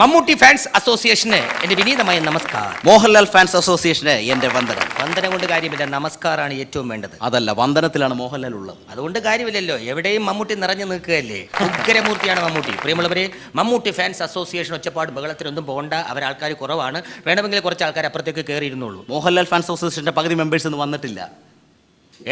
Mammootty fans അസോസിയേഷന് എന്റെ വിനീതമായ നമസ്കാരം. മോഹൻലാൽ ഫാൻസ് അസോസിയേഷന് എന്റെ വന്ദനം. വന്ദനം കൊണ്ട് കാര്യമില്ല, നമസ്കാരമാണ് ഏറ്റവും വേണ്ടത്. അതല്ല, വന്ദനത്തിലാണ് മോഹൻലാൽ ഉള്ളത്. അതുകൊണ്ട് കാര്യമില്ലല്ലോ, എവിടെയും മമ്മൂട്ടി നിറഞ്ഞു നിൽക്കുകയല്ലേ. ഉഗ്രമൂർത്തിയാണ് മമ്മൂട്ടി. പ്രിയമുള്ളവരെ, മമ്മൂട്ടി ഫാൻസ് അസോസിയേഷൻ ഒച്ചപ്പാട് ബഹളത്തിനൊന്നും പോകണ്ട. അവരാൾക്കാർ കുറവാണ്, വേണമെങ്കിൽ കുറച്ച് ആൾക്കാർ അപ്പുറത്തേക്ക് കയറിയിരുന്നുള്ളൂ. മോഹൻലാൽ ഫാൻസ് അസോസിയേഷന്റെ പകുതി മെമ്പേഴ്സ് ഒന്നും വന്നിട്ടില്ല.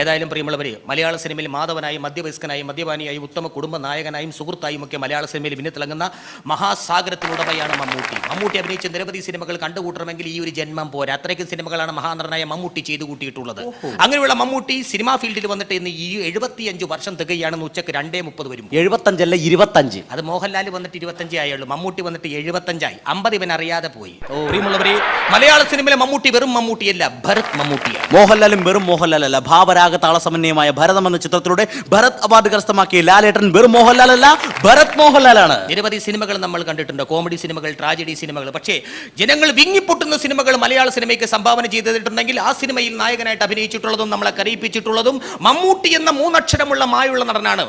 ഏതായാലും പ്രിയമുള്ളവരെ, മലയാള സിനിമയിൽ മാധവനായും മധ്യവയസ്കനായും മദ്യപാനിയായും ഉത്തമ കുടുംബ നായകനായും സുഹൃത്തായും ഒക്കെ മലയാള സിനിമയിൽ മിന്നിത്തിളങ്ങുന്ന മഹാസാഗരത്തിനുടമയാണ് മമ്മൂട്ടി. മമ്മൂട്ടി അഭിനയിച്ച നിരവധി സിനിമകൾ കണ്ടുകൂട്ടണമെങ്കിൽ ഈ ഒരു ജന്മം പോരാ. അത്രയ്ക്കും സിനിമകളാണ് മഹാനടനായ മമ്മൂട്ടി ചെയ്തു കൂട്ടിയിട്ടുള്ളത്. അങ്ങനെയുള്ള മമ്മൂട്ടി സിനിമാ ഫീൽഡിൽ വന്നിട്ട് ഇന്ന് ഈ 75 വർഷം തികയാണെന്ന് ഉച്ചക്ക് 2:30 വരും. 75 അല്ല 25. അത് മോഹൻലാൽ വന്നിട്ട് 25 ആയുള്ളൂ, മമ്മൂട്ടി വന്നിട്ട് 75 ആയി. 50 ഇവൻ അറിയാതെ പോയി. പ്രിയമുള്ളവരെ, മലയാള സിനിമയിലെ മമ്മൂട്ടി വെറും മമ്മൂട്ടിയല്ല, ഭരത് മമ്മൂട്ടിയാണ്. മോഹൻലാലും വെറും മോഹൻലാലല്ല, താളസമന്വയമായ ഭരതം എന്ന ചിത്രത്തിലൂടെ ഭരത് അവാർഡ് കരസ്ഥമാക്കിയ ലാലേട്ടൻ വെറും മോഹൻലാൽ അല്ല, ഭരത് മോഹൻലാലാണ്. നിരവധി സിനിമകൾ നമ്മൾ കണ്ടിട്ടുണ്ട്, കോമഡി സിനിമകൾ, ട്രാജഡി സിനിമകൾ. പക്ഷേ ജനങ്ങൾ വിങ്ങിപ്പൊട്ടുന്ന സിനിമകൾ മലയാള സിനിമയ്ക്ക് സംഭാവന ചെയ്തിട്ടുണ്ടെങ്കിൽ ആ സിനിമയിൽ നായകനായിട്ട് അഭിനയിച്ചിട്ടുള്ളതും നമ്മളെ കരയിപ്പിച്ചിട്ടുള്ളതും മമ്മൂട്ടി എന്ന 3 അക്ഷരമുള്ള മായുള്ള നടനാണ്.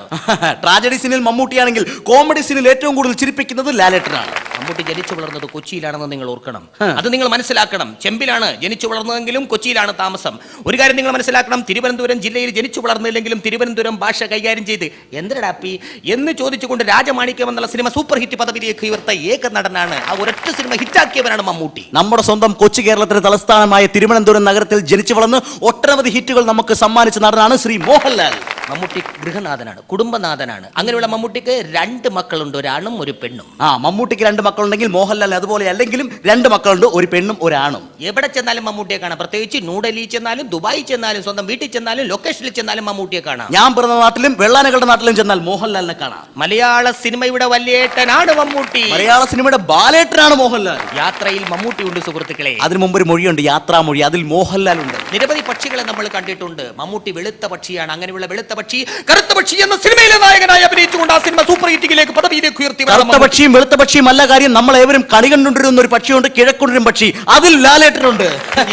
ട്രാജഡി സീനിൽ മമ്മൂട്ടിയാണെങ്കിൽ കോമഡി സീനിൽ ഏറ്റവും കൂടുതൽ ചിരിപ്പിക്കുന്നത് ലാലേട്ടനാണ്. മമ്മൂട്ടി ജനിച്ചു വളർന്നത് കൊച്ചിയിലാണെന്ന് നിങ്ങൾ ഓർക്കണം, അത് നിങ്ങൾ മനസ്സിലാക്കണം. ചെമ്പിലാണ് ജനിച്ചു വളർന്നതെങ്കിലും കൊച്ചിയിലാണ് താമസം. ഒരു കാര്യം നിങ്ങൾ മനസ്സിലാക്കണം, തിരുവനന്തപുരം ജില്ലയിൽ ജനിച്ചു വളർന്നില്ലെങ്കിലും തിരുവനന്തപുരം ഭാഷ കൈകാര്യം ചെയ്ത് എന്തിനാപ്പി എന്ന് ചോദിച്ചുകൊണ്ട് രാജമാണിക്യം എന്നുള്ള സിനിമ സൂപ്പർ ഹിറ്റ് പദവിയിലേക്ക് ഉയർത്ത ഏക നടനാണ്. ആ ഒരൊറ്റ സിനിമ ഹിറ്റാക്കിയവനാണ് മമ്മൂട്ടി. നമ്മുടെ സ്വന്തം കൊച്ചി കേരളത്തിന്റെ തലസ്ഥാനമായ തിരുവനന്തപുരം നഗരത്തിൽ ജനിച്ചു വളർന്ന് ഒട്ടനവധി ഹിറ്റുകൾ നമുക്ക് സമ്മാനിച്ച നടനാണ് ശ്രീ മോഹൻലാൽ. മമ്മൂട്ടി ഗൃഹനാഥനാണ്, കുടുംബനാഥനാണ്. അങ്ങനെയുള്ള മമ്മൂട്ടിക്ക് 2 മക്കളുണ്ട്, ഒരാണും ഒരു പെണ്ണും. മമ്മൂട്ടിക്ക് 2 മക്കളുണ്ടെങ്കിൽ മോഹൻലാൽ അതുപോലെ അല്ലെങ്കിലും 2 മക്കളുണ്ട്, ഒരു പെണ്ണും ഒരാണും. എവിടെ ചെന്നാലും മമ്മൂട്ടിയെ കാണാം. പ്രത്യേകിച്ച് ന്യൂഡൽഹി ചെന്നാലും, ദുബായി ചെന്നാലും, സ്വന്തം വീട്ടിൽ ചെന്നാലും, ലൊക്കേഷനിൽ ചെന്നാലും മമ്മൂട്ടിയെ കാണാം. ഞാൻ പിറന്ന നാട്ടിലും വെള്ളാനകളുടെ നാട്ടിലും ചെന്നാൽ മോഹൻലാലിനെ കാണാം. മലയാള സിനിമയുടെ വല്യേട്ടനാണ് മമ്മൂട്ടി. മലയാള സിനിമയുടെ ബാലേട്ടനാണ് മോഹൻലാൽ. യാത്രയിൽ മമ്മൂട്ടി ഉണ്ട് സുഹൃത്തുക്കളെ. അതിനു മുമ്പ് ഒരു മൊഴിയുണ്ട്, യാത്രാമൊഴി, അതിൽ മോഹൻലാൽ ഉണ്ട്. നിരവധി പക്ഷികളെ നമ്മൾ കണ്ടിട്ടുണ്ട്. മമ്മൂട്ടി വെളുത്ത പക്ഷിയാണ്. അങ്ങനെയുള്ള വെളുത്ത പക്ഷി കറുത്ത പക്ഷി എന്ന സിനിമയിലെ നായകനായി അഭിനയിച്ചുകൊണ്ട് ആ സിനിമ സൂപ്പർ ഹിറ്റിലേക്ക് പദവിയിലേക്ക് ഉയർത്തി. കറുത്ത പക്ഷിയും വെളുത്ത പക്ഷിയും അല്ല കാര്യം, നമ്മൾ ഏവരും കണി കണ്ടുകൊണ്ടിരുന്ന ഒരു പക്ഷിയുണ്ട്, കിഴക്കുണ്ടരും പക്ഷി, അതിൽ ലാലേട്ടനുണ്ട്.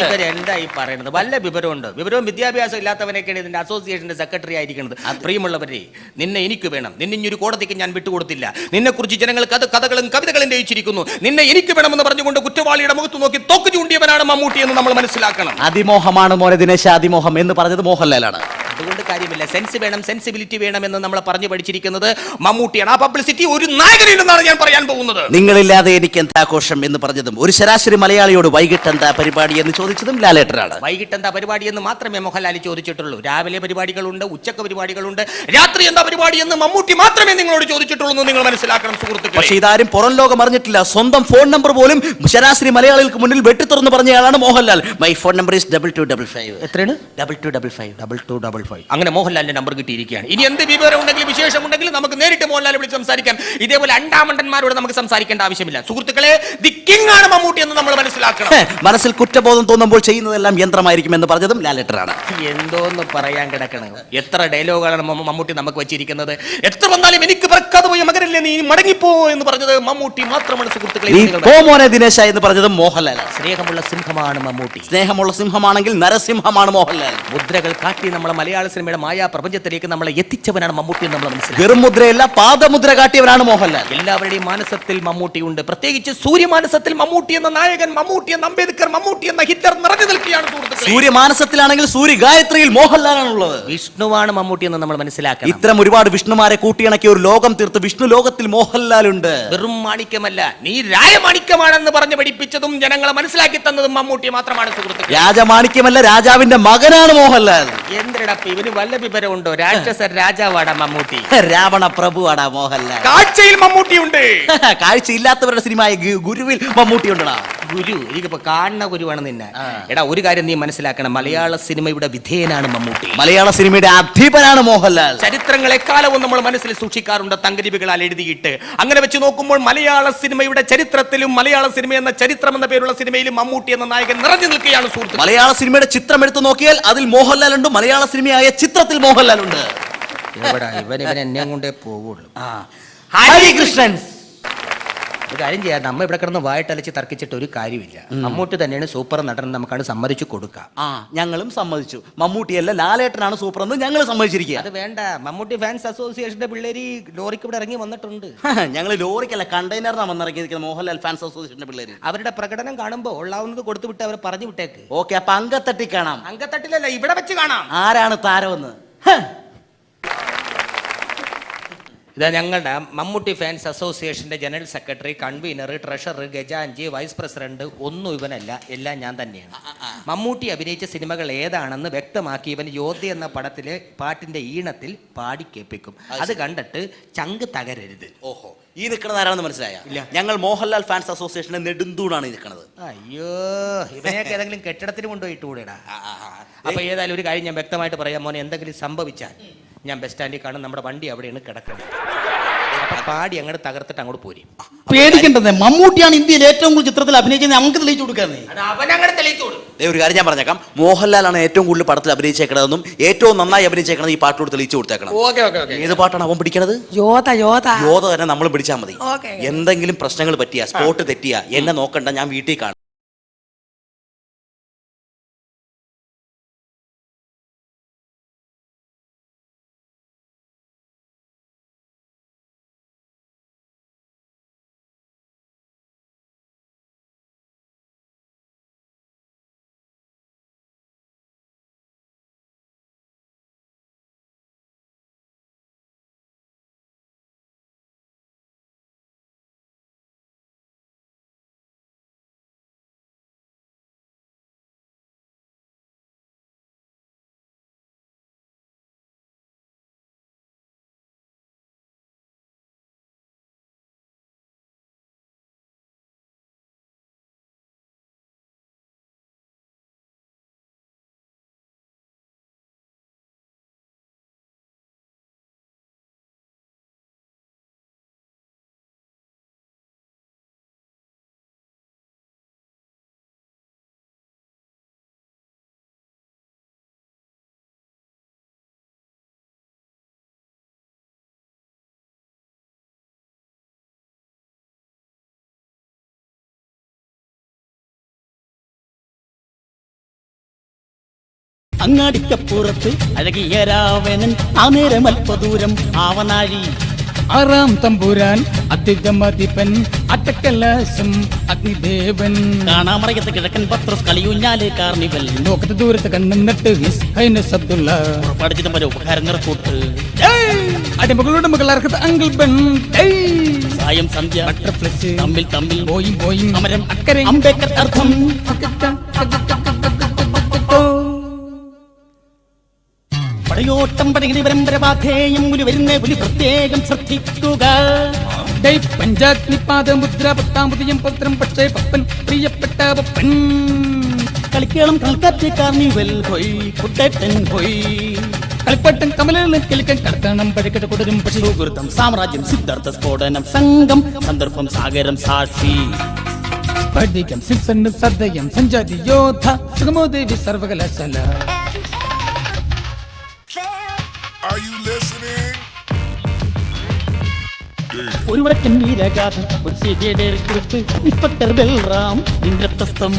ഇവരെന്തായി പറയുന്നത്? വല്ല വിവരമുണ്ട്? വിവരവും വിദ്യാഭ്യാസം ഇല്ലാത്തവനൊക്കെയാണ് ഇതിന്റെ അസോസിയേഷന്റെ സെക്രട്ടറി ആയിരിക്കുന്നത്. പ്രിയമുള്ളവരെ, നിന്നെ എനിക്ക് വേണം. നിന്നെ ഇനി ഒരു കോടതിക്ക് ഞാൻ വിട്ടുകൊടുത്തില്ല. നിന്നെ കുറിച്ച് ജനങ്ങൾ കഥകളും കവിതകളും രചിച്ചിരിക്കുന്നു. നിന്നെ എനിക്ക് വേണമെന്ന് പറഞ്ഞുകൊണ്ട് കുറ്റവാളിയുടെ മുഖത്ത് നോക്കി തോക്ക് ചൂണ്ടിയവനാണ് മമ്മൂട്ടി എന്ന് നമ്മൾ മനസ്സിലാക്കണം. അതിമോഹമാണ് മോനെ ദിനേശ, അതിമോഹം എന്ന് പറഞ്ഞത് മോഹൻലാലാണ്. അതുകൊണ്ട് കാര്യമില്ല, സെൻസ് വേണം, സെൻസിബിലിറ്റി വേണം എന്ന് നമ്മൾ പറഞ്ഞു പഠിച്ചിരിക്കുന്നത് മമ്മൂട്ടിയാണ്. ആ പബ്ലിസിറ്റി ഒരു നായകനില്ലെന്നാണ് ഞാൻ പറയാൻ പോകുന്നത്. നിങ്ങളില്ലാതെ എനിക്ക് എന്താഘോഷം എന്ന് പറഞ്ഞതും ഒരു ശരാശരി മലയാളിയോട് വൈകിട്ട് എന്താ പരിപാടി എന്ന് ചോദിച്ചതും ലാലേട്ടനാണ്. വൈകിട്ട് എന്താ പരിപാടി എന്ന് മാത്രമേ മോഹൻലാൽ ചോദിച്ചിട്ടുള്ളൂ. രാവിലെ പരിപാടികളുണ്ട്, ഉച്ചക്ക് പരിപാടികളുണ്ട്, രാത്രി എന്താ പരിപാടി എന്ന് മമ്മൂട്ടി മാത്രമേ നിങ്ങളോട് ചോദിച്ചിട്ടുള്ളൂ എന്ന് നിങ്ങൾ മനസ്സിലാക്കണം സുഹൃത്തുക്കളെ. പക്ഷേ ഇതാരും പുറം ലോകം അറിഞ്ഞിട്ടില്ല. സ്വന്തം ഫോൺ നമ്പർ പോലും ശരാശരി മലയാളികൾക്ക് മുന്നിൽ വെട്ടിത്തുറന്ന് പറഞ്ഞയാളാണ് Mohanlal. My phone number is 2255. എത്രയാണ്? 2255. അങ്ങനെ മോഹൻലാലിന്റെ നമ്പർ കിട്ടിയിരിക്കുകയാണ്. ഇനി എന്ത് വിവരം ഉണ്ടെങ്കിലും വിശേഷം ഉണ്ടെങ്കിലും നമുക്ക് നേരിട്ട് മോഹൻലാലിനെ വിളിച്ച് സംസാരിക്കാം. ഇതേപോലെ അണ്ടാമണ്ടന്മാരോട് നമുക്ക് സംസാരിക്കേണ്ട ആവശ്യമില്ല സുഹൃത്തുക്കളെ. ദി കിങ് ആണ് മമ്മൂട്ടി എന്ന് നമ്മൾ മനസ്സിലാക്കണം. മനസ്സിൽ കുറ്റബോധം തോന്നുമ്പോൾ ചെയ്യുന്നതെല്ലാം യന്ത്രമായിരിക്കും എന്ന് പറഞ്ഞതും ലാലേട്ടനാണ്. എന്തോന്ന് പറയാൻ കിടക്കണം. എത്ര ഡയലോഗാണ് മമ്മൂട്ടി നമുക്ക് വെച്ചിരിക്കുന്നത്. എത്ര വന്നാലും എനിക്ക് പറക്കാതെ പോയ മകരല്ലേ നീ മടങ്ങിപ്പോ എന്ന് പറഞ്ഞത് മമ്മൂട്ടി മാത്രമാണ് സുഹൃത്തുക്കളെ. ദിനേശ എന്ന് പറഞ്ഞതും മോഹൻലാലാണ്. സ്നേഹമുള്ള സിംഹമാണ് മമ്മൂട്ടി. സ്നേഹമുള്ള സിംഹമാണെങ്കിൽ നരസിംഹമാണ് മോഹൻലാൽ. മുദ്രകൾ കാട്ടി നമ്മളെ മലയാള സിനിമയുടെ മായാ പ്രപഞ്ചത്തിലേക്ക് നമ്മളെ എത്തിച്ചവനാണ് മമ്മൂട്ടി എന്ന് നമ്മൾ മനസ്സിലാക്കി. വെറും മുദ്രയല്ല, പാദമുദ്ര കാട്ടിയവനാണ് മോഹൻലാൽ. എല്ലാവരുടെയും മാനസത്തിൽ മമ്മൂട്ടിയുണ്ട്. പ്രത്യേകിച്ച് സൂര്യമാനസത്തിൽ മമ്മൂട്ടി എന്ന നായകൻ, മമ്മൂട്ടി എന്ന അംബേദ്കർ, മമ്മൂട്ടി എന്ന ഹിറ്റ്ലർ നിറഞ്ഞു നിൽക്കുകയാണ് സുഹൃത്തുക്കളെ. സൂര്യമാനസത്തിലാണെങ്കിൽ സൂര്യ ഗായത്രിയിൽ മോഹൻലാലാണുള്ളത്. വിഷ്ണുവാണ് മമ്മൂട്ടി എന്ന് നമ്മൾ മനസ്സിലാക്കണം. ഇത്തരം ഒരുപാട് വിഷ്ണുമാരെ കൂട്ടിയിണക്കിയ ഒരു ലോകം തീർത്ത് വിഷ്ണു ലോകത്തിൽ മോഹൻലാൽ ഉണ്ട്. വെറും മാണിക്യമല്ല, നീ രാജമാണിക്യമാണെന്ന് പറഞ്ഞ് പഠിപ്പിച്ചതും ജനങ്ങളെ മനസ്സിലാക്കി തന്നതും മമ്മൂട്ടി മാത്രമാണ് സുഹൃത്തുക്കളെ. രാജമാണിക്യമല്ല, രാജാവിന്റെ മകനാണ് മോഹൻലാൽ. എന്തിനടപ്പ് ഇവന് വല്ല വിവരമുണ്ടോ? രാക്ഷസ രാജാവാടാ മമ്മൂട്ടി, രാവണ പ്രഭുവാടാ മോഹൻലാൽ. കാഴ്ചയിൽ മമ്മൂട്ടി ഉണ്ട്. കാഴ്ചയില്ലാത്തവരുടെ സിനിമയായ ഗുരുവിൽ മമ്മൂട്ടി ഉണ്ടടാ. ഗുരു എനിക്കിപ്പോ കാണുന്ന ഗുരുവാണ് നിന്നെ. എടാ, ഒരു കാര്യം നീ മനസ്സിലാക്കണം, മലയാള സിനിമയുടെ വിധേയനാണ് മമ്മൂട്ടി. മലയാള സിനിമയുടെ അധിപനാണ് മോഹൻലാൽ. ചരിത്രങ്ങൾ എക്കാലവും നമ്മൾ മനസ്സിൽ സൂക്ഷിക്കാറുണ്ട് തങ്കലിപികളാൽ എഴുതിയിട്ട്. അങ്ങനെ വെച്ച് നോക്കുമ്പോൾ മലയാള സിനിമയുടെ ചരിത്രത്തിലും മലയാള സിനിമ എന്ന ചരിത്രം എന്ന പേരുള്ള സിനിമയിലും മമ്മൂട്ടി എന്ന നായകൻ നിറഞ്ഞു നിൽക്കുകയാണ് സുഹൃത്ത്. മലയാള സിനിമയുടെ ചിത്രം എടുത്തു നോക്കിയാൽ അതിൽ മോഹൻലാൽ ഉണ്ട്, മലയാള സിനിമയായ ചിത്രത്തിൽ മോഹൻലാൽ ഉണ്ട്. ഇവൻ എന്നെ കൊണ്ടേ പോവുള്ളൂ. ഹരി കൃഷ്ണൻ ഒരു കാര്യം ചെയ്യാം, നമ്മ ഇവിടെ കിടന്ന് വായിട്ടലച്ച് തർക്കിച്ചിട്ട് ഒരു കാര്യമില്ല. മമ്മൂട്ടി തന്നെയാണ് സൂപ്പർ നടൻ, നമുക്കത് സമ്മതിച്ചു കൊടുക്കാം. ആ ഞങ്ങളും സമ്മതിച്ചു. മമ്മൂട്ടിയല്ല ലാലേട്ടനാണ് സൂപ്പർ എന്ന് ഞങ്ങൾ സമ്മതിച്ചിരിക്കുക. അത് വേണ്ട, മമ്മൂട്ടി ഫാൻസ് അസോസിയേഷന്റെ പിള്ളേര് ലോറിക്ക് ഇവിടെ ഇറങ്ങി വന്നിട്ടുണ്ട്. ഞങ്ങൾ ലോറിക്കല്ല കണ്ടെയ്നറിനാണ് വന്നിറങ്ങിയിരിക്കുന്നത്. മോഹൻലാൽ ഫാൻസ് അസോസിയേഷന്റെ പിള്ളേര് അവരുടെ പ്രകടനം കാണുമ്പോൾ ഉള്ളാവുന്നത് കൊടുത്തു വിട്ട് അവർ പറഞ്ഞു വിട്ടേക്ക്. ഓക്കെ, അപ്പൊ അങ്കത്തട്ടി കാണാം. അങ്കത്തട്ടിലല്ല, ഇവിടെ വെച്ച് കാണാം. ആരാണ് താരമെന്ന്? ഇതാ ഞങ്ങളുടെ മമ്മൂട്ടി ഫാൻസ് അസോസിയേഷന്റെ ജനറൽ സെക്രട്ടറി, കൺവീനർ, ട്രഷറർ, ഗജാൻജി, വൈസ് പ്രസിഡന്റ് ഒന്നും ഇവനല്ല, എല്ലാം ഞാൻ തന്നെയാണ്. മമ്മൂട്ടി അഭിനയിച്ച സിനിമകൾ ഏതാണെന്ന് വ്യക്തമാക്കി ഇവൻ യോദ്ധ എന്ന പടത്തിലെ പാട്ടിന്റെ ഈണത്തിൽ പാടി കേൾപ്പിക്കും. അത് കണ്ടിട്ട് ചങ്ക് തകരരുത്. ഓഹോ, ഈ നിൽക്കുന്നത് ആരാണെന്ന് മനസ്സിലായ? ഇല്ല. ഞങ്ങൾ മോഹൻലാൽ ഫാൻസ് അസോസിയേഷന്റെ നെടുന്തൂണാണ് ഈ നിൽക്കുന്നത്. അയ്യോ, ഇവനെയൊക്കെ ഏതെങ്കിലും കെട്ടിടത്തിന് കൊണ്ടുപോയി ഇട്ടുകൂടെടാ. അപ്പൊ ഏതായാലും ഒരു കാര്യം ഞാൻ വ്യക്തമായിട്ട് പറയാം മോനെ, എന്തെങ്കിലും സംഭവിച്ചാൽ ഞാൻ ബസ് സ്റ്റാൻഡിൽ കാണും, നമ്മുടെ വണ്ടി അവിടെയാണ് കിടക്കുന്നത്. അപ്പൊ പാടി അങ്ങോട്ട് തകർത്തിട്ട് അങ്ങോട്ട് പോരും. പേടിക്കേണ്ടത്, മമ്മൂട്ടിയാണ് ഇന്ത്യയിൽ ഏറ്റവും കൂടുതൽ ചിത്രത്തിൽ അഭിനയിച്ചത്, നമുക്ക് തെളിയിച്ചു കൊടുക്കാന്നേ. അത് അവനങ്ങോട്ട് തെളിയിച്ചു കൊടുക്കും. ഒരു കാര്യം ഞാൻ പറഞ്ഞേക്കാം, മോഹൻലാലാണ് ഏറ്റവും കൂടുതൽ പടത്തിൽ അഭിനയിച്ചേക്കണതെന്നും ഏറ്റവും നന്നായി അഭിനയിച്ചേക്കണത് ഈ പാട്ടോട് തെളിയിച്ചു കൊടുത്തേക്കണം. ഏത് പാട്ടാണ് അവൻ പിടിക്കണത്? യോധ തന്നെ നമ്മൾ പിടിച്ചാൽ മതി. എന്തെങ്കിലും പ്രശ്നങ്ങൾ പറ്റിയ, സ്പോട്ട് തെറ്റിയ എന്നെ നോക്കണ്ട, ഞാൻ വീട്ടിൽ കാണും. അങ്ങാടിക്കപ്പുറത്ത് അഴകിയ രാവണൻ ആ നേരം അല്പദൂരം ആവനാഴി. ആറാം തമ്പുരാൻ അധികമതിപ്പൻ അട്ടക്കലാശം അഗ്നിദേവൻ. കാണാമറയത്ത് കിഴക്കൻ പത്രോസ് കളിയൂഞ്ഞാല് കാർണിവൽ. നോക്കത്ത് ദൂരത്ത് കണ്ണിന്നിട്ട് ഹിസ് ഹൈനസ് അബ്ദുള്ള. പഠിച്ചിട്ടും വരെ ഉപകാരം നിറക്കൂട്ട്. അടിമകളുടെ മകളാർക്കത്ത് അങ്കിൾ ബെൻ. സായം സന്ധ്യ ബട്ടർഫ്ലൈസ് തമ്മിൽ തമ്മിൽ പോയി പോയി അമരം അക്കരെ അംബേദ്കർ അർത്ഥം. പടയോട്ടം പടകിടി പരമ്പരപാധേയം പുലി വരുന്നേ പുലി പ്രത്യേകം ശ്രദ്ധിക്കുക. പഞ്ചാഗ്നിപാദമുദ്ര 10-ാം പത്രം പക്ഷേ പപ്പൻ പ്രിയപ്പെട്ട പപ്പൻ. കളിക്കേളം കൽക്കാറ്റ് കാർണിവൽ ഹോയ് കുട്ടേട്ടൻ ഹോയ്. കളിപ്പട്ടൻ കമലൻ കിളിക്കൻ കടത്തണം പഴക്കട്ട കുടരും പക്ഷി. സുഹൃത്തം സാമ്രാജ്യം സിദ്ധാർത്ഥ സ്ഫോടനം സംഘം സന്ദർഭം സാഗരം സാക്ഷി. സ്ഫടികം സിസണ് സദയം സഞ്ജാതി യോധ സുഗമോദേവി സർവകലാശാല. Are you listening? ഒരു വടക്കൻ വീരഗാഥ ഒരു സീതയുടെ കുറിപ്പ് ഇൻസ്പെക്ടർ ബൽറാം ഇന്ദ്രപ്രസ്ഥം.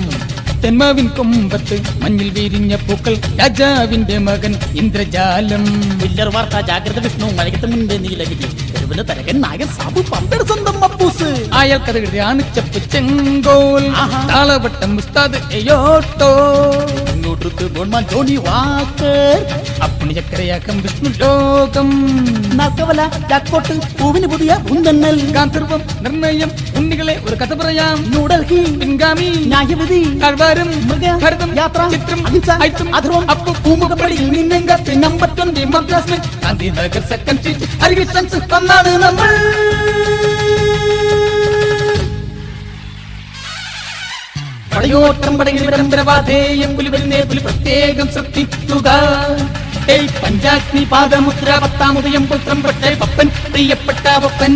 തെന്മാവിൻ കൊമ്പത്ത് മഞ്ഞിൽ വിരിഞ്ഞ പൂക്കൾ രാജാവിന്റെ മകൻ ഇന്ദ്രജാലം. വില്ലർ വാർത്ത ജാഗ്രത വിഷ്ണു മഴകത്ത് മുൻപേ നീലഗിരി തെരുവിലെ തരകൻ നായകൻ സാബു പമ്പയുടെ സ്വന്തം മപ്പൂസ്. അയാൾ കഥകളുടെ ആണിച്ചപ്പ് ചെങ്കോൽ താളവട്ടം ഉസ്താദ് എയോട്ടോ. ഇങ്ങോട്ട് ഗോൺമാൻ ജോണി വാക്കർ അപ്പുണി ചക്കരയാക്കം വിഷ്ണു ലോകം. നാൽക്കവല ജാക്കോട്ട് പൂവിന് പുതിയ ഉന്തന്നൽ. ഗാന്ധർവം നിർണയം ഉണ്ണികളെ ഒരു കഥ പറയാം. ന്യൂഡൽഹി പിൻഗാമി ന്യായവിധി താഴ്വാരം മൃഗ ഭരതം യാത്ര ചിത്രം അഹിംസ ഐത്തം അധർവം അപ്പു പൂമുഖപ്പടി നിന്നെങ്കത്ത് number 20 Madras Gandhinagar second street Harikrishnans വന്നാണ് നമ്മൾ. പടയോട്ടം പടകിടി പരമ്പരപാധേയം പുലി വരുന്നേ പുലി പ്രത്യേകം ശ്രദ്ധിക്കുക. പഞ്ചാഗ്നി പാദമുദ്ര 10-ാം ഉദയം പുത്രം പക്ഷേ പപ്പൻ പ്രിയപ്പെട്ട പപ്പൻ.